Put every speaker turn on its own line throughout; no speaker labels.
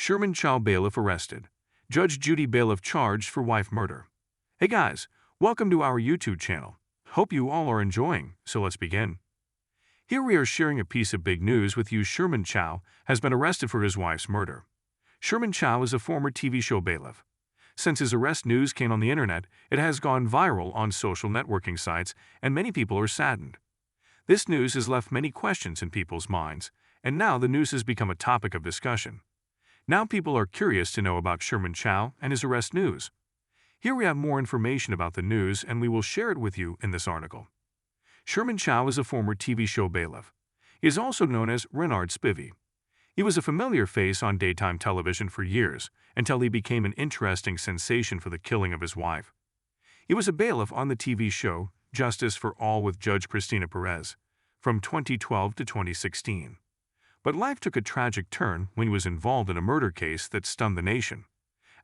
Sherman Chow bailiff arrested. Judge Judy bailiff charged for wife murder. Hey guys, welcome to our YouTube channel. Hope you all are enjoying, so let's begin. Here we are sharing a piece of big news with you. Sherman Chow has been arrested for his wife's murder. Sherman Chow is a former TV show bailiff. Since his arrest news came on the internet, it has gone viral on social networking sites, and many people are saddened. This news has left many questions in people's minds, and now the news has become a topic of discussion. Now people are curious to know about Sherman Chow and his arrest news. Here we have more information about the news, and we will share it with you in this article. Sherman Chow is a former TV show bailiff. He is also known as Renard Spivey. He was a familiar face on daytime television for years, until he became an interesting sensation for the killing of his wife. He was a bailiff on the TV show Justice for All with Judge Cristina Perez from 2012 to 2016. But life took a tragic turn when he was involved in a murder case that stunned the nation.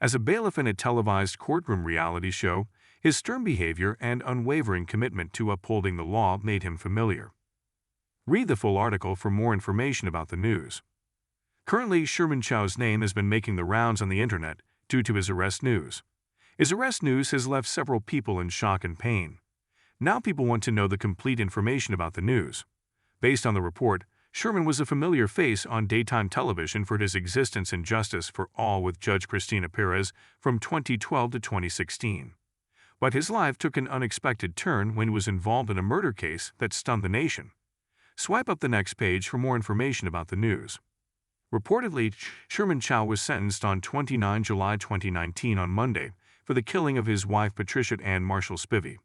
As a bailiff in a televised courtroom reality show, his stern behavior and unwavering commitment to upholding the law made him familiar. Read the full article for more information about the news. Currently, Sherman Chow's name has been making the rounds on the internet due to his arrest news. His arrest news has left several people in shock and pain. Now people want to know the complete information about the news. Based on the report, Sherman was a familiar face on daytime television for his existence in Justice for All with Judge Cristina Perez from 2012 to 2016. But his life took an unexpected turn when he was involved in a murder case that stunned the nation. Swipe up the next page for more information about the news. Reportedly, Sherman Chow was sentenced on 29 July 2019 on Monday for the killing of his wife Patricia Ann Marshall Spivey.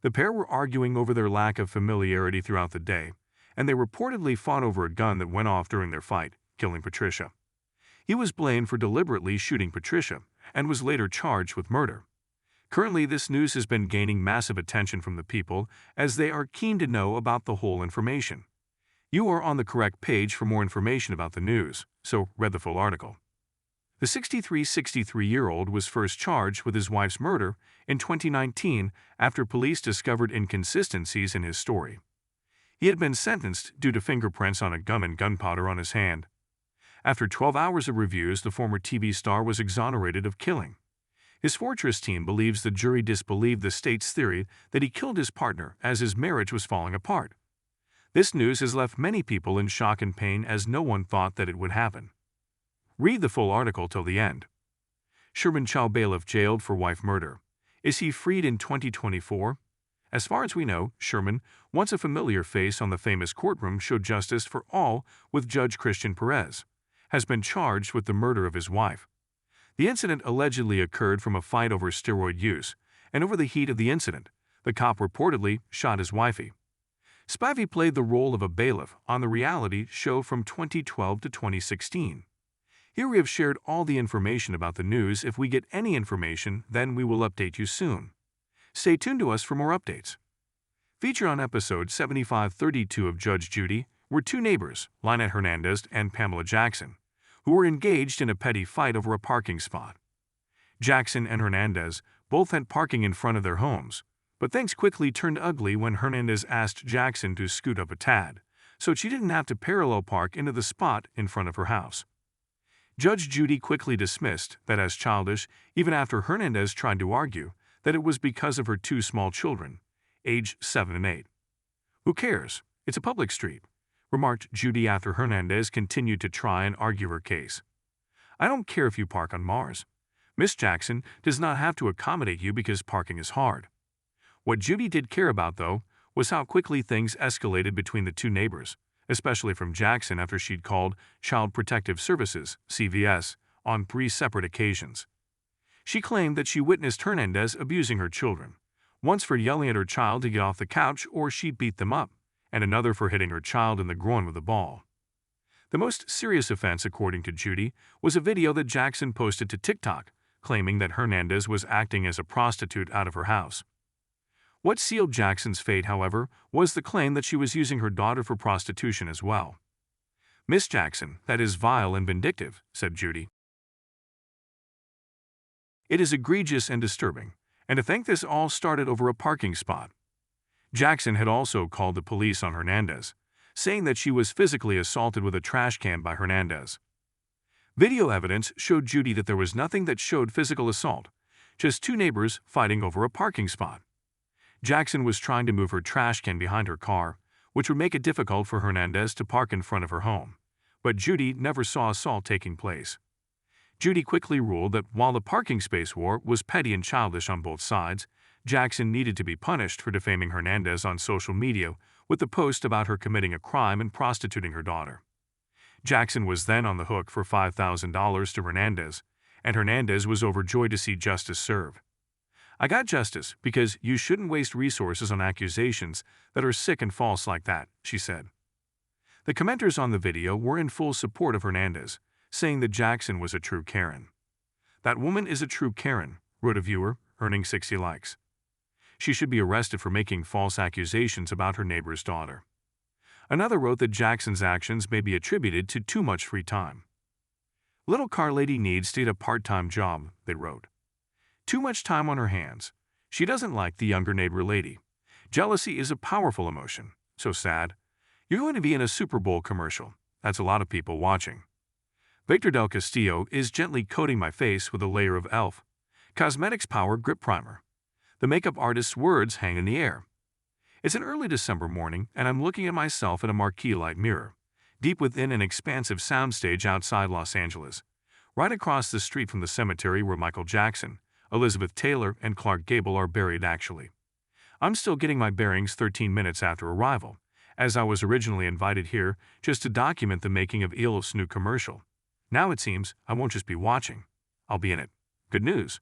The pair were arguing over their lack of familiarity throughout the day, and they reportedly fought over a gun that went off during their fight, killing Patricia. He was blamed for deliberately shooting Patricia and was later charged with murder. Currently, this news has been gaining massive attention from the people as they are keen to know about the whole information. You are on the correct page for more information about the news, so read the full article. The 63-year-old was first charged with his wife's murder in 2019 after police discovered inconsistencies in his story. He had been sentenced due to fingerprints on a gum and gunpowder on his hand. After 12 hours of reviews, the former TV star was exonerated of killing. His Fortress team believes the jury disbelieved the state's theory that he killed his partner as his marriage was falling apart. This news has left many people in shock and pain as no one thought that it would happen. Read the full article till the end. Sherman Chow bailiff jailed for wife murder. Is he freed in 2024? As far as we know, Sherman, once a familiar face on the famous courtroom show Justice for All with Judge Cristina Perez, has been charged with the murder of his wife. The incident allegedly occurred from a fight over steroid use, and over the heat of the incident, the cop reportedly shot his wifey. Spivey played the role of a bailiff on the reality show from 2012 to 2016. Here we have shared all the information about the news. If we get any information, then we will update you soon. Stay tuned to us for more updates. Featured on episode 7532 of Judge Judy were two neighbors, Lynette Hernandez and Pamela Jackson, who were engaged in a petty fight over a parking spot. Jackson and Hernandez both had parking in front of their homes, but things quickly turned ugly when Hernandez asked Jackson to scoot up a tad, so she didn't have to parallel park into the spot in front of her house. Judge Judy quickly dismissed that as childish, even after Hernandez tried to argue that it was because of her two small children, aged 7 and 8. "Who cares? It's a public street," remarked Judy after Hernandez continued to try and argue her case. "I don't care if you park on Mars. Miss Jackson does not have to accommodate you because parking is hard." What Judy did care about, though, was how quickly things escalated between the two neighbors, especially from Jackson after she'd called Child Protective Services, CVS, on 3 separate occasions. She claimed that she witnessed Hernandez abusing her children, once for yelling at her child to get off the couch or she'd beat them up, and another for hitting her child in the groin with a ball. The most serious offense, according to Judy, was a video that Jackson posted to TikTok, claiming that Hernandez was acting as a prostitute out of her house. What sealed Jackson's fate, however, was the claim that she was using her daughter for prostitution as well. "Miss Jackson, that is vile and vindictive," said Judy. "It is egregious and disturbing, and to think this all started over a parking spot." Jackson had also called the police on Hernandez, saying that she was physically assaulted with a trash can by Hernandez. Video evidence showed Judy that there was nothing that showed physical assault, just two neighbors fighting over a parking spot. Jackson was trying to move her trash can behind her car, which would make it difficult for Hernandez to park in front of her home. But Judy never saw assault taking place. Judy quickly ruled that while the parking space war was petty and childish on both sides, Jackson needed to be punished for defaming Hernandez on social media with the post about her committing a crime and prostituting her daughter. Jackson was then on the hook for $5,000 to Hernandez, and Hernandez was overjoyed to see justice served. "I got justice because you shouldn't waste resources on accusations that are sick and false like that," she said. The commenters on the video were in full support of Hernandez, saying that Jackson was a true Karen. "That woman is a true Karen," wrote a viewer, earning 60 likes. "She should be arrested for making false accusations about her neighbor's daughter." Another wrote that Jackson's actions may be attributed to too much free time. "Little car lady needs to get a part-time job," they wrote. "Too much time on her hands. She doesn't like the younger neighbor lady. Jealousy is a powerful emotion. So sad. You're going to be in a Super Bowl commercial. That's a lot of people watching. Victor Del Castillo is gently coating my face with a layer of e.l.f. Cosmetics Power Grip Primer. The makeup artist's words hang in the air. It's an early December morning, and I'm looking at myself in a marquee light mirror, deep within an expansive soundstage outside Los Angeles, right across the street from the cemetery where Michael Jackson, Elizabeth Taylor, and Clark Gable are buried actually. I'm still getting my bearings 13 minutes after arrival, as I was originally invited here just to document the making of Bailiff's new commercial. Now it seems I won't just be watching. I'll be in it. Good news.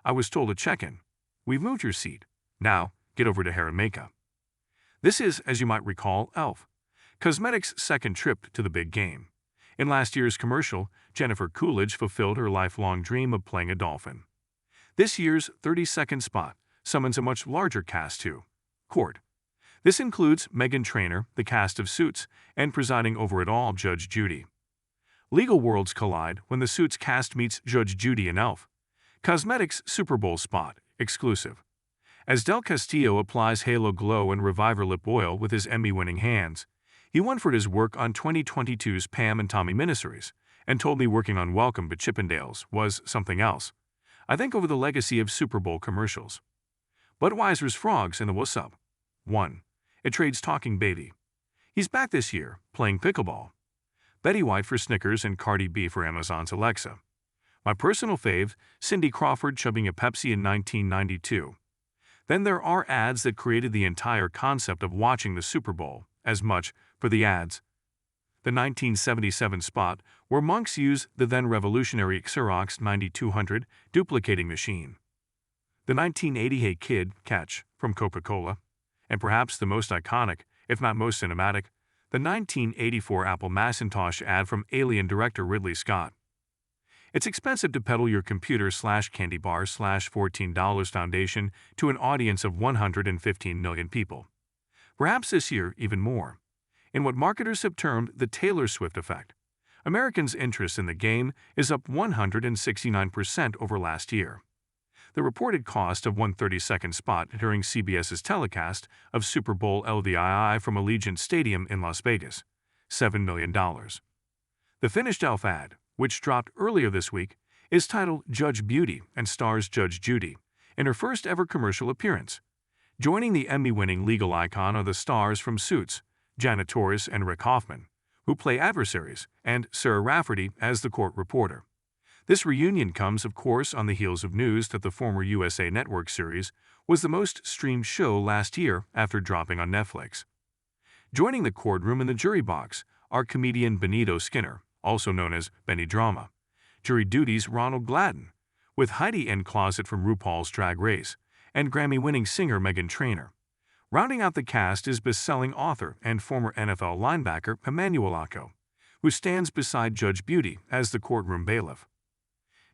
I was told to check in. We've moved your seat. Now, get over to hair and makeup. This is, as you might recall, e.l.f. Cosmetics' second trip to the big game. In last year's commercial, Jennifer Coolidge fulfilled her lifelong dream of playing a dolphin. This year's 30-second spot summons a much larger cast to court. This includes Meghan Trainor, the cast of Suits, and presiding over it all, Judge Judy. Legal worlds collide when the Suits cast meets Judge Judy in e.l.f. Cosmetics' Super Bowl spot, exclusive. As Del Castillo applies Halo Glow and Reviver Lip Oil with his Emmy-winning hands, he won for his work on 2022's Pam and Tommy miniseries, and told me working on Welcome to Chippendales was something else. I think over the legacy of Super Bowl commercials. Budweiser's Frogs in the What's Up. 1. It trades Talking Baby. He's back this year, playing pickleball. Betty White for Snickers and Cardi B for Amazon's Alexa. My personal fave, Cindy Crawford chugging a Pepsi in 1992. Then there are ads that created the entire concept of watching the Super Bowl, as much for the ads. The 1977 spot where monks use the then revolutionary Xerox 9200 duplicating machine. The 1980 Hey Kid catch from Coca-Cola. And perhaps the most iconic, if not most cinematic, the 1984 Apple Macintosh ad from Alien director Ridley Scott. It's expensive to peddle your computer/candy bar/$14 foundation to an audience of 115 million people. Perhaps this year even more. In what marketers have termed the Taylor Swift effect, Americans' interest in the game is up 169% over last year. The reported cost of one 30-second spot during CBS's telecast of Super Bowl LVII from Allegiant Stadium in Las Vegas, $7 million. The finished e.l.f. ad, which dropped earlier this week, is titled Judge Beauty and stars Judge Judy in her first ever commercial appearance. Joining the Emmy-winning legal icon are the stars from Suits, Janet Torres and Rick Hoffman, who play adversaries, and Sarah Rafferty as the court reporter. This reunion comes, of course, on the heels of news that the former USA Network series was the most streamed show last year after dropping on Netflix. Joining the courtroom in the jury box are comedian Benito Skinner, also known as Benny Drama, jury duty's Ronald Gladden, with Heidi N. Closet from RuPaul's Drag Race, and Grammy-winning singer Meghan Trainor. Rounding out the cast is best-selling author and former NFL linebacker Emmanuel Acco, who stands beside Judge Beauty as the courtroom bailiff.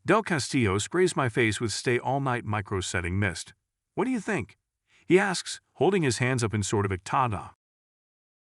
Del Castillo sprays my face with Stay All Night micro-setting mist. What do you think? He asks, holding his hands up in sort of a ta-da.